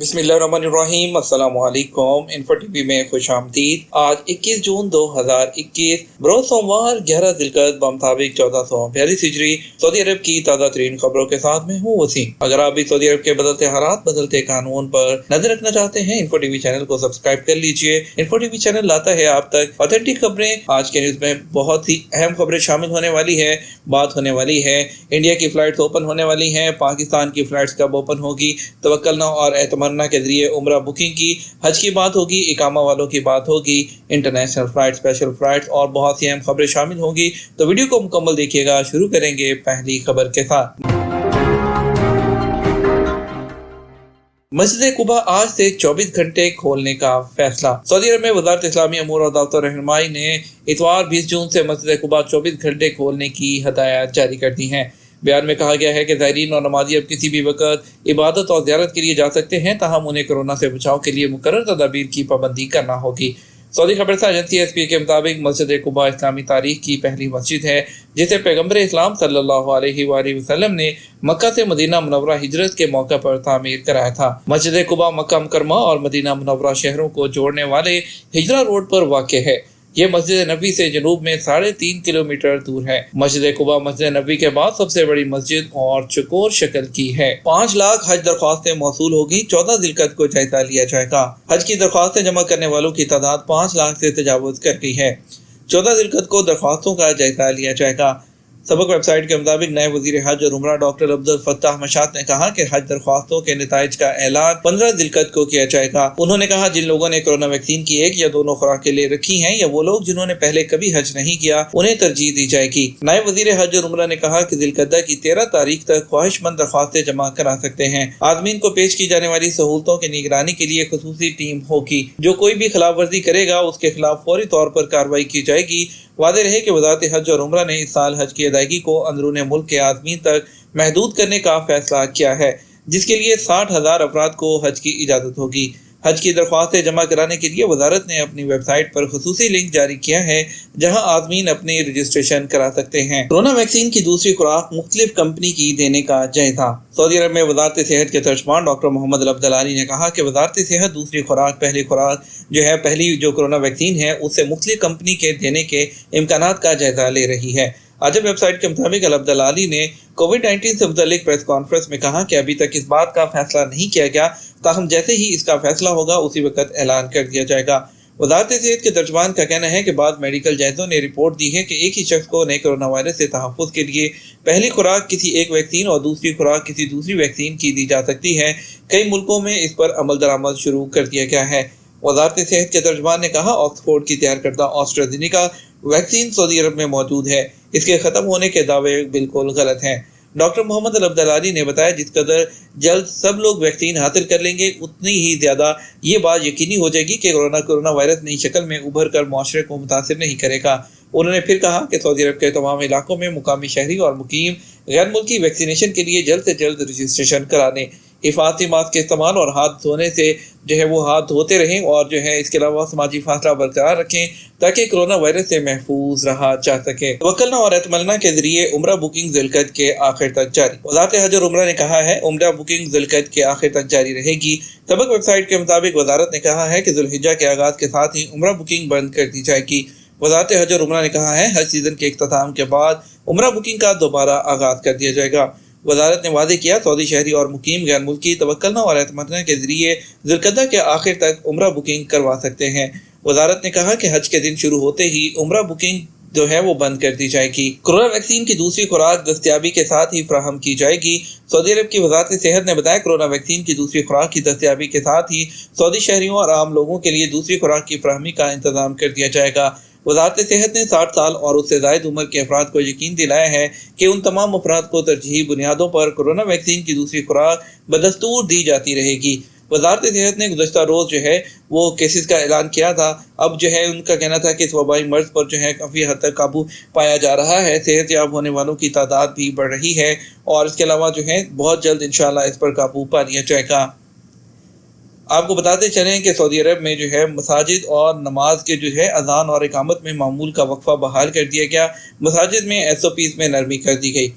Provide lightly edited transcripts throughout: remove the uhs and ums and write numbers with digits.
बिस्मिल्लाहिर्रहमानिर्रहीम। अस्सलाम वालेकुम। इन्फो टीवी में खुश आमदीद। आज 21 जून 2021 बरोज सोमवार 11 जिलकद मुताबिक 1442 हिजरी सऊदी अरब की ताज़ा तरीन खबरों के साथ में हूँ वसीम। अगर आप भी सऊदी अरब के बदलते हालात बदलते कानून पर नजर रखना चाहते हैं, इन्फो टीवी चैनल को सब्सक्राइब कर लीजिए। इन्फो टीवी चैनल लाता है आप तक ऑथेंटिक खबरें। आज के न्यूज में बहुत ही अहम खबरें शामिल होने वाली है। बात होने वाली है इंडिया की फ्लाइट्स ओपन होने वाली हैं, पाकिस्तान की फ्लाइट्स कब ओपन होगी, तवक्कलना और एतमन्ना के जरिए उम्रा बुकिंग की, हज की बात होगी, इकामा वालों की बात होगी, इंटरनेशनल फ्लाइट, स्पेशल फ्लाइट्स और बहुत सी अहम खबरें शामिल होंगी। तो वीडियो को मुकम्मल देखिएगा। शुरू करेंगे पहली खबर के साथ। मस्जिद कुबा आज से 24 घंटे खोलने का फैसला। सऊदी अरब में वज़ारत इस्लामी अमूर और दावत रहनुमाई ने इतवार 20 जून से मस्जिद कुबा 24 घंटे खोलने की हदायत जारी कर दी हैं। बयान में कहा गया है कि ज़ायरीन और नमाजी अब किसी भी वक्त इबादत और ज़ियारत के लिए जा सकते हैं, ताहम उन्हें कोरोना से बचाव के लिए मुकर्रर तदाबीर की पाबंदी करना होगी। सऊदी खबरसार एजेंसी एसपी के मुताबिक मस्जिद कुबा इस्लामी तारीख की पहली मस्जिद है जिसे पैगम्बर इस्लाम सल्लल्लाहु अलैहि वसल्लम ने मक्का से मदीना मुनव्वरा हिजरत के मौका पर तामीर कराया था। मस्जिद कुबा मक्का मुकरमा और मदीना मुनव्वरा शहरों को जोड़ने वाले हिजरा रोड पर वाक़ है। ये मस्जिद नबी से जनूब में 3.5 किलोमीटर दूर है। मस्जिद कुबा मस्जिद नबी के बाद सबसे बड़ी मस्जिद और चकोर शक्ल की है। 5 लाख हज दरख्वास्तें मौसूल होगी। 14 जिलकद को जायजा लिया जाएगा। हज की दरख्वास्तें जमा करने वालों की तादाद 5 लाख से तजावुज कर गई है। 14 जिलकद को दरख्वास्तों का जायजा लिया जाएगा। सबक वेबसाइट के मुताबिक नए वजीर हज और उमरा डॉक्टर अब्दुल फत्ताह मशात ने कहा कि हज दरख्वास्तों के नताइज का ऐलान 15 जिलकद को किया जाएगा। उन्होंने कहा जिन लोगों ने कोरोना वैक्सीन की 1 या 2 खुराकें ले रखी हैं या वो लोग जिन्होंने पहले कभी हज नहीं किया उन्हें तरजीह दी जाएगी। नए वजीर हज और उमरा ने कहा कि जिलकदा की 13 तारीख तक ख्वाहिशमंद दरख्वास्तें जमा करा सकते हैं। आदमीन को पेश की जाने वाली सहूलतों की निगरानी के लिए खुसूसी टीम होगी। जो कोई भी खिलाफ वर्जी करेगा उसके खिलाफ फौरी तौर पर कार्रवाई की जाएगी। वादे रहे कि वज़ारत हज और उमरा ने इस साल हज की अदायगी को अंदरूनी मुल्क के आदमी तक महदूद करने का फैसला किया है, जिसके लिए 60,000 अफराद को हज की इजाज़त होगी। हज की दरख्वास्तें जमा कराने के लिए वजारत ने अपनी वेबसाइट पर खुसूसी लिंक जारी किया है, जहां आदमीन अपनी रजिस्ट्रेशन करा सकते हैं। कोरोना वैक्सीन की दूसरी खुराक मुख्तलिफ कंपनी की देने का जायजा। सऊदी अरब में वजारत सेहत के तर्जमान डॉक्टर मोहम्मद अल अब्दलानी ने कहा कि वजारत सेहत दूसरी खुराक पहली जो कोरोना वैक्सीन है उससे मुख्तलिफ कंपनी के देने के इम्कानात का जायजा ले रही है। आज वेबसाइट के मुताबिक अल अब्दलानी ने कोविड-19 से मुतालिक प्रेस कॉन्फ्रेंस में कहा कि अभी तक इस बात का फैसला नहीं किया गया, ताहम जैसे ही इसका फैसला होगा उसी वक्त ऐलान कर दिया जाएगा। वज़ारत सेहत के तर्जमान का कहना है कि बाद मेडिकल जायजों ने रिपोर्ट दी है कि एक ही शख्स को नए कोरोना वायरस से तहफ़्फ़ुज़ के लिए पहली खुराक किसी एक वैक्सीन और दूसरी खुराक किसी दूसरी वैक्सीन की दी जा सकती है। कई मुल्कों में इस पर अमल दरामद शुरू कर दिया गया है। वज़ारत सेहत के तर्जमान ने कहा ऑक्सफोर्ड की तैयार करदा एस्ट्राज़ेनेका वैक्सीन सऊदी अरब में मौजूद है। इसके ख़त्म होने के दावे बिल्कुल गलत हैं। डॉक्टर मोहम्मद अल अब्दलानी ने बताया जिस कदर जल्द सब लोग वैक्सीन हासिल कर लेंगे उतनी ही ज़्यादा ये बात यकीनी हो जाएगी कि कोरोना वायरस नई शक्ल में उभर कर मुआशरे को मुतासिर नहीं करेगा। उन्होंने फिर कहा कि सऊदी अरब के तमाम इलाकों में मुकामी शहरी और मुकीम गैर मुल्की वैक्सीनेशन के लिए जल्द से जल्द रजिस्ट्रेशन कराने, हिफाजती मास्क के इस्तेमाल और हाथ धोने से वो हाथ धोते रहें और इसके अलावा समाजी फासला बरकरार रखें ताकि कोरोना वायरस से महफूज रहा जा सके। तवक्कलना और एतमन्ना के जरिए उम्रा बुकिंग ज़िलक़द के आखिर तक जारी। वज़ारत हज और उम्रा ने कहा है उम्रा बुकिंग ज़िलक़द के आखिर तक जारी रहेगी। सबक वेबसाइट के मुताबिक वज़ारत ने कहा है कि ज़ुल्हिज्जा के आगाज़ के साथ ही उम्रा बुकिंग बंद कर दी जाएगी। वज़ारत हज और उम्रा ने कहा है हज सीज़न के इख्तिताम के बाद उम्रा बुकिंग का दोबारा आगाज़ कर दिया जाएगा। वज़ारत ने वादे किया सऊदी शहरी और मुकीम गैर मुल्की तवक्कलना और एतमन्ना के जरिए ज़िलक़दा के आखिर तक उम्रा बुकिंग करवा सकते हैं। वज़ारत ने कहा कि हज के दिन शुरू होते ही उम्रा बुकिंग वो बंद कर दी जाएगी। कोरोना वैक्सीन की दूसरी खुराक दस्तयाबी के साथ ही फराहम की जाएगी। सऊदी अरब की वज़ारत सेहत ने बताया कोरोना वैक्सीन की दूसरी खुराक की दस्तयाबी के साथ ही सऊदी शहरियों और आम लोगों के लिए दूसरी खुराक की फराहमी का इंतजाम कर दिया जाएगा। वज़ारत सेहत ने 60 साल और उससे ज़ायद उम्र के अफराद को यकीन दिलाया है कि उन तमाम अफराद को तरजीही बुनियादों पर कोरोना वैक्सीन की दूसरी खुराक बदस्तूर दी जाती रहेगी। वज़ारत सेहत ने गुज़श्ता रोज़ वो केसेस का ऐलान किया था। अब उनका कहना था कि इस वबाई मर्ज पर काफ़ी हद तक काबू पाया जा रहा है। सेहत याब होने वालों की तादाद भी बढ़ रही है और इसके अलावा बहुत जल्द इंशाअल्लाह इस पर काबू पा लिया जाएगा। आपको बताते चलें कि सऊदी अरब में मसाजिद और नमाज के अजान और इकामत में मामूल का वक्फा बहाल कर दिया गया। मसाजिद में SOPs में नरमी कर दी गई।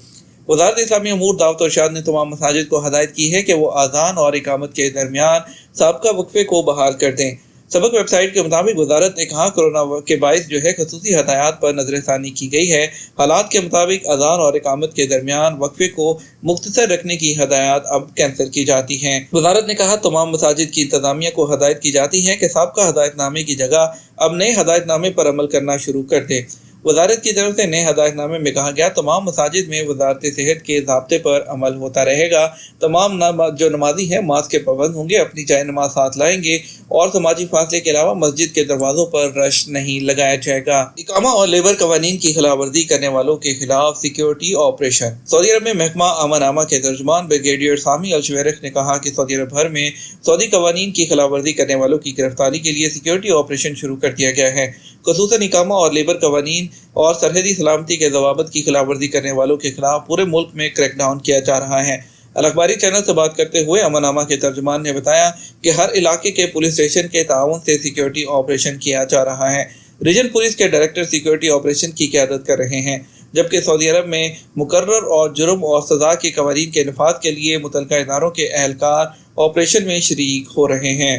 वज़ारत इस्लामी अमूर दावत और इरशाद ने तमाम मसाजिद को हदायत की है कि वो आज़ान और इकामत के दरमियान साबका वक्फे को बहाल कर दें। सबक वेबसाइट के मुताबिक वजारत ने कहा कोरोना के बायस खसूसी हदायत पर नजरसानी की गई है। हालात के मुताबिक अजान और इकामत के दरमियान वक्फे को मुख्तसर रखने की हदायत अब कैंसिल की जाती हैं। वजारत ने कहा तमाम मसाजिद की इंतजामिया को हदायत की जाती है कि साबका हदायतनामे की जगह अब नए हदायतनामे पर अमल करना शुरू कर दे। वजारत की तरफ से नए हदायतनामे में कहा गया तमाम मसाजिद में वजारत सेहत के ज़ाब्ते पर अमल होता रहेगा। तमाम जो नमाजी हैं मास्क के पाबंद होंगे, अपनी जाए नमाज साथ लाएंगे और समाजी फासले के अलावा मस्जिद के दरवाजों पर रश नहीं लगाया जाएगा। इकामा और लेबर कवानीन की खिलाफवर्जी करने वालों के खिलाफ सिक्योरिटी ऑपरेशन। सऊदी अरब में महकमा अमन के तर्जुमान ब्रिगेडियर सामी अल-शुवैरिख ने कहा कि सऊदी अरब भर में सऊदी कवानीन की खिलाफवर्जी करने वालों की गिरफ्तारी के लिए सिक्योरिटी ऑपरेशन शुरू कर दिया गया है। खसूसन इकामा और लेबर कवानीन और सरहदी सलामती के ज़वाबित की खिलाफवर्जी करने वालों के खिलाफ पूरे मुल्क में क्रैकडाउन किया जा रहा है। अल-अखबारी चैनल से बात करते हुए अमन के तर्जुमान ने बताया कि हर इलाके के पुलिस स्टेशन के ताउन से सिक्योरिटी ऑपरेशन किया जा रहा है। रीजन पुलिस के डायरेक्टर सिक्योरिटी ऑपरेशन की क़यादत कर रहे हैं, जबकि सऊदी अरब में मुकर्रर और जुर्म और सज़ा के कवानीन के नफाज के लिए मुतल्लिका इदारों के अहलकार ऑपरेशन में शरीक हो रहे हैं।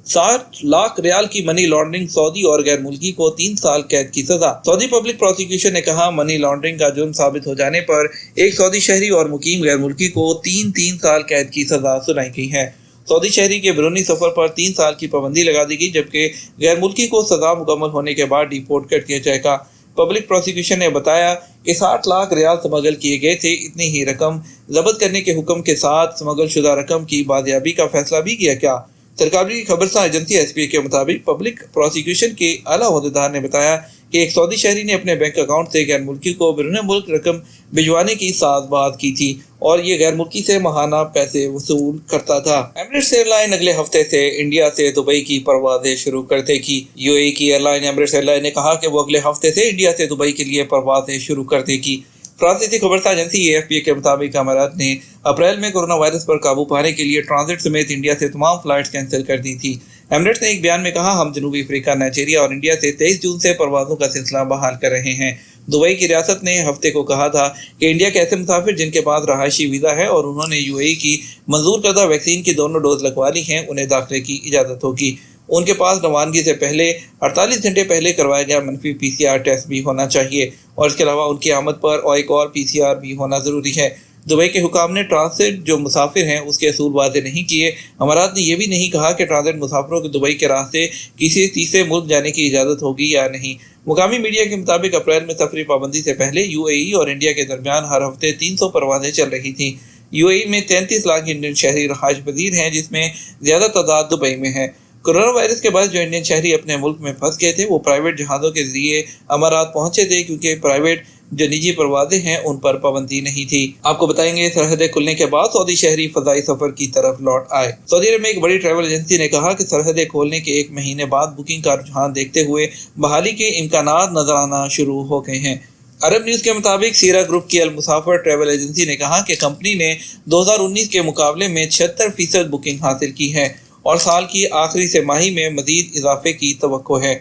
60 लाख रियाल की मनी लॉन्ड्रिंग सऊदी और गैर मुल्की को 3 साल कैद की सजा। सऊदी पब्लिक प्रोसिक्यूशन ने कहा मनी लॉन्ड्रिंग का जुर्म साबित हो जाने पर एक सऊदी शहरी और मुकीम गैर मुल्की को 3 साल कैद की सजा सुनाई गई है। सऊदी शहरी के बैरूनी सफर पर 3 साल की पाबंदी लगा दी गई, जबकि गैर मुल्की को सजा मुकम्मल होने के बाद डिपोर्ट कर दिया जाएगा। पब्लिक प्रोसिक्यूशन ने बताया कि 60 लाख रियाल स्मगल किए गए थे। इतनी ही रकम जब्त करने के हुक्म के साथ स्मगल शुदा रकम की बाजियाबी का फैसला भी किया गया। सरकारी खबरसां एजेंसी एसपीए के मुताबिक पब्लिक प्रोसिक्यूशन के आला ओहदेदार ने बताया कि एक सऊदी शहरी ने अपने बैंक अकाउंट से गैर मुल्की को बैरून मुल्क रकम भिजवाने की साज़बात की थी और ये गैर मुल्की से माहाना पैसे वसूल करता था। एमिरेट्स एयरलाइन अगले हफ्ते से इंडिया से दुबई की परवाजें शुरू कर देगी। यूएई की एयरलाइन एमिरेट्स एयरलाइन ने कहा कि वो अगले हफ्ते से इंडिया से दुबई के लिए परवाजें शुरू कर देगी। फ्रांसीसी खबरसां एजेंसी एएफपी के मुताबिक अमारात ने अप्रैल में कोरोना वायरस पर काबू पाने के लिए ट्रांजिट समेत इंडिया से तमाम फ्लाइट्स कैंसिल कर दी थी। एमिरेट्स ने एक बयान में कहा हम जनूबी अफ्रीका, नाइजीरिया और इंडिया से 23 जून से परवाजों का सिलसिला बहाल कर रहे हैं। दुबई की रियासत ने हफ्ते को कहा था कि इंडिया के ऐसे मुसाफिर जिनके पास रहायशी वीज़ा है और उन्होंने यूएई की मंजूर करदा वैक्सीन की दोनों डोज लगवा ली हैं, उन्हें दाखिले की इजाज़त होगी। उनके पास रवानगी से पहले 48 घंटे पहले करवाया गया मनफी पीसीआर टेस्ट भी होना चाहिए और इसके अलावा उनकी आमद पर एक और पीसीआर भी होना ज़रूरी है। दुबई के हुकाम ने ट्रांसिट जो मुसाफिर हैं उसके असूल वाज़े नहीं किए। अमारात ने यह भी नहीं कहा कि ट्रांसिट मुसाफिरों को दुबई के रास्ते किसी तीसरे मुल्क जाने की इजाज़त होगी या नहीं। मुकामी मीडिया के मुताबिक अप्रैल में सफरी पाबंदी से पहले यूएई और इंडिया के दरमियान हर हफ्ते 300 परवाजें चल रही थी। यूएई में 33 लाख इंडियन शहरी रहायश पजीर हैं, जिसमें ज़्यादा तादाद दुबई में है। कोरोना वायरस के बाद जो इंडियन शहरी अपने मुल्क में फंस गए थे वो प्राइवेट जहाज़ों के जरिए अमारात पहुंचे थे, क्योंकि प्राइवेट जो निजी परवाजें हैं उन पर पाबंदी नहीं थी। आपको बताएंगे सरहदें खुलने के बाद सऊदी शहरी फजाई सफर की तरफ लौट आए। सऊदी अरब में एक बड़ी ट्रैवल एजेंसी ने कहा कि सरहदें खोलने के 1 महीने बाद बुकिंग का रुझान देखते हुए बहाली के इम्कानात नजर आना शुरू हो गए हैं। अरब न्यूज़ के मुताबिक सीरा ग्रुप की अल मुसाफिर ट्रैवल एजेंसी ने कहा कि कंपनी ने 2019 के मुकाबले में 76% बुकिंग हासिल की है और साल की आखिरी से माही में मजीद इजाफे की तवक्को है।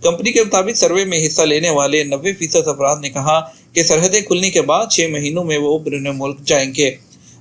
कंपनी के मुताबिक सर्वे में हिस्सा लेने वाले 90% अफराद ने कहा कि सरहदें खुलने के बाद 6 महीनों में वो बैरून मुल्क जाएंगे।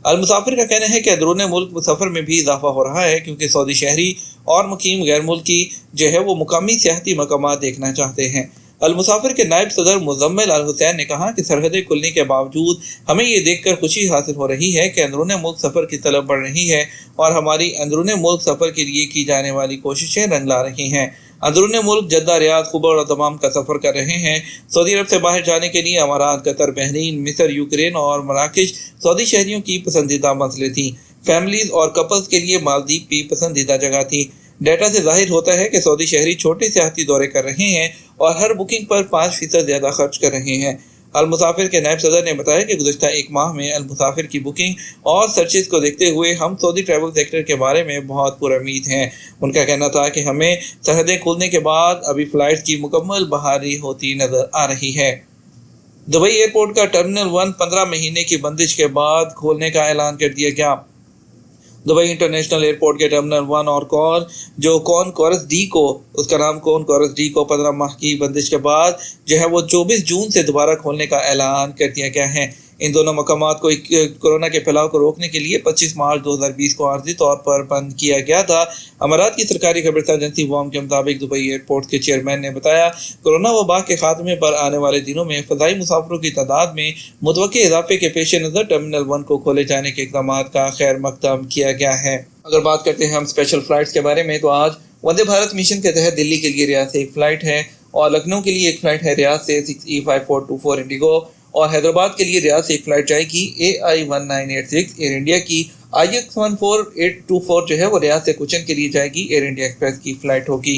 अल मुसाफिर का कहना है कि अंदरूनी मुल्क सफ़र में भी इजाफा हो रहा है, क्योंकि सऊदी शहरी और मुकीम गैर मुल्की जो है वो मुकामी सियाहती मकामात देखना चाहते हैं। अल मुसाफिर के नायब सदर मुजम्मिल अल हुसैन ने कहा कि सरहदें खुलने के बावजूद हमें ये देखकर खुशी हासिल हो रही है कि अंदरूनी मुल्क सफ़र की तलब बढ़ रही है और हमारी अंदरूनी मुल्क सफ़र के लिए की जाने वाली कोशिशें रंग ला रही हैं। अंदरूनी मुल्क जद्दा, रियाद, खुबर और दमाम का सफ़र कर रहे हैं। सऊदी अरब से बाहर जाने के लिए अमारात, कतर, बहरीन, मिस्र, यूक्रेन और मराकश सऊदी शहरियों की पसंदीदा मंजिलें थीं। फैमिलीज और कपल्स के लिए मालदीव भी पसंदीदा जगह थी। डेटा से जाहिर होता है कि सऊदी शहरी छोटे सियाहती दौरे कर रहे हैं और हर बुकिंग पर 5% ज़्यादा खर्च कर रहे हैं। अल मुसाफिर के नायब सदर ने बताया कि गुज़श्ता 1 माह में अल मुसाफिर की बुकिंग और सर्चिस को देखते हुए हम सऊदी ट्रैवल सेक्टर के बारे में बहुत पुरुम्मीद हैं। उनका कहना था कि हमें सरहदें खुलने के बाद अभी फ़्लाइट्स की मुकम्मल बहाली होती नज़र आ रही है। दुबई एयरपोर्ट का टर्मिनल 1 15 महीने की बंदिश के बाद खोलने का ऐलान कर दिया गया। दुबई इंटरनेशनल एयरपोर्ट के टर्मिनल 1 और कॉनकोरस डी को, उसका नाम कॉनकोरस डी को 15 माह की बंदिश के बाद जो है वो 24 जून से दोबारा खोलने का ऐलान कर दिया गया है। इन दोनों मकामात को कोरोना के फैलाव को रोकने के लिए 25 मार्च 2020 को आर्जी तौर पर बंद किया गया था। अमारात की सरकारी खबरसार एजेंसी वॉम के मुताबिक दुबई एयरपोर्ट के चेयरमैन ने बताया, कोरोना वबा के खात्मे पर आने वाले दिनों में फ़ज़ाई मुसाफिरों की तादाद में मुतवक्के इजाफे के पेश नज़र टर्मिनल 1 को खोले जाने के इक़दाम का खैर मकदम किया गया है। अगर बात करते हैं हम स्पेशल फ़्लाइट्स के बारे में, तो आज वंदे भारत मिशन के तहत दिल्ली के लिए रियाद से एक फ़्लाइट है और लखनऊ के लिए एक फ़्लाइट है रियाद से 6E5424 इंडिगो, और हैदराबाद के लिए रियाद से एक फ़्लाइट जाएगी AI1986 एयर इंडिया की। IX14824 जो है वो रियाद से कोचीन के लिए जाएगी, एयर इंडिया एक्सप्रेस की फ़्लाइट होगी।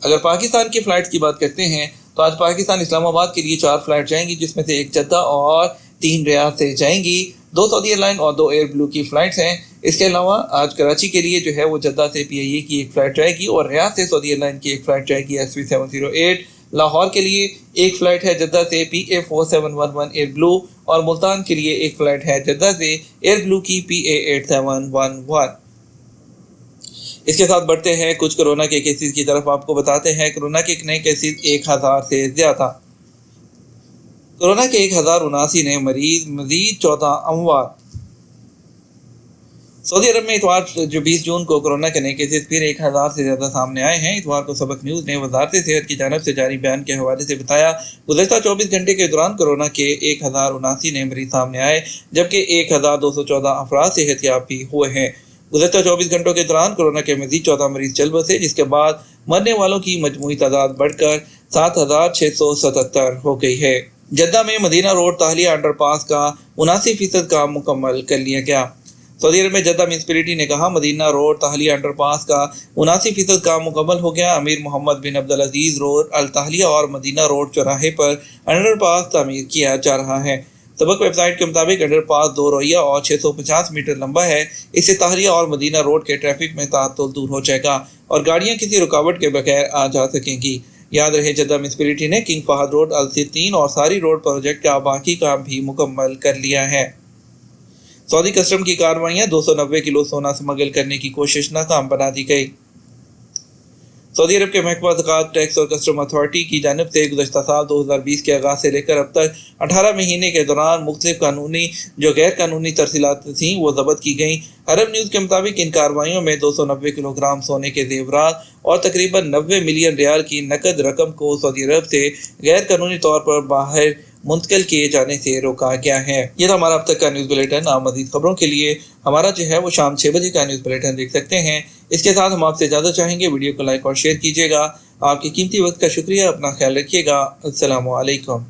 अगर पाकिस्तान की फ़्लाइट्स की बात करते हैं तो आज पाकिस्तान इस्लामाबाद के लिए 4 फ़्लाइट जाएंगी, जिसमें से एक जद्दा और 3 रियाद से जाएंगी। 2 सऊदी एयरलाइन और 2 एयर ब्लू की फ़्लाइट्स हैं। इसके अलावा आज कराची के लिए जो है वो जद्दा से PIA की एक फ़्लाइट जाएगी और रियाद से सऊदी एयरलाइन की एक फ़्लाइट जाएगी SV708। लाहौर के लिए एक फ़्लाइट है जद्दा से PA4711 एयर ब्लू, और मुल्तान के लिए एक फ़्लाइट है जद्दा से एयर ब्लू की PA8711। इसके साथ बढ़ते हैं कुछ कोरोना के केसेस की तरफ। आपको बताते हैं कोरोना के नए केसेस 1000 से ज़्यादा। कोरोना के 1079 नए मरीज, मजीद 14 अमवात। सऊदी अरब में इतवार जो 20 जून को कोरोना के नए केसेस फिर 1000 से ज़्यादा सामने आए हैं। इतवार को सबक न्यूज़ ने वज़ारत सेहत की जानिब से जारी बयान के हवाले से बताया, गुज़श्ता 24 घंटे के दौरान कोरोना के 1079 नए मरीज सामने आए, जबकि 1214 अफराद सेहतयाब भी हुए हैं। गुज़श्ता 24 घंटों के दौरान कोरोना के मजीद 14 मरीज चल बसे, जिसके बाद मरने वालों की मजमूई तादाद बढ़कर 7677 हो गई है। जद्दा में मदीना रोड ताहलिया अंडरपास का 79% काम मुकम्मल कर लिया गया। सऊदी अरब में जद्दा म्यूनिसिपैलिटी ने कहा, मदीना रोड ताहलिया अंडरपास का 79% काम मुकम्मल हो गया। अमीर मोहम्मद बिन अब्दुल अजीज रोड अल ताहलिया और मदीना रोड चौराहे पर अंडरपास तामीर किया जा रहा है। सबक वेबसाइट के मुताबिक अंडरपास 2 रोइया और 650 मीटर लंबा है। इससे ताहलिया और मदीना रोड के ट्रैफिक में ताअत्तुल दूर हो जाएगा और गाड़ियां किसी रुकावट के बगैर आ जा सकेंगी। याद रहे, जद्दा म्यूनिसिपैलिटी ने किंग फहद रोड, अल सितीन और सारी रोड प्रोजेक्ट का बाकी काम भी मुकम्मल कर लिया है। सऊदी कस्टम की कार्रवाइयां 290 किलो सोना स्मगल करने की कोशिश नाकाम बना दी गई। सऊदी अरब के महकमा ज़कात, टैक्स और कस्टम अथॉरिटी की जानिब से गुज़श्ता साल 2020 के आगाज़ से लेकर अब तक 18 महीने के दौरान मुख्तलिफ कानूनी जो गैर कानूनी तरसीलात थीं वो ज़ब्त की गईं। अरब न्यूज़ के मुताबिक इन कार्रवाइयों में 290 किलोग्राम सोने के जेवरात और तकरीबन 90 मिलियन रियाल की नकद रकम को सऊदी अरब से गैर कानूनी तौर पर बाहर मुंतकिल किए जाने से रोका गया है। ये था हमारा अब तक का न्यूज़ बुलेटिन। आप मज़ीद खबरों के लिए हमारा जो है वो शाम 6 बजे का न्यूज़ बुलेटिन देख सकते हैं। इसके साथ हम आपसे इजाज़त चाहेंगे, वीडियो को लाइक और शेयर कीजिएगा। आपकी कीमती वक्त का शुक्रिया, अपना ख्याल रखिएगा। अस्सलामु अलैकुम।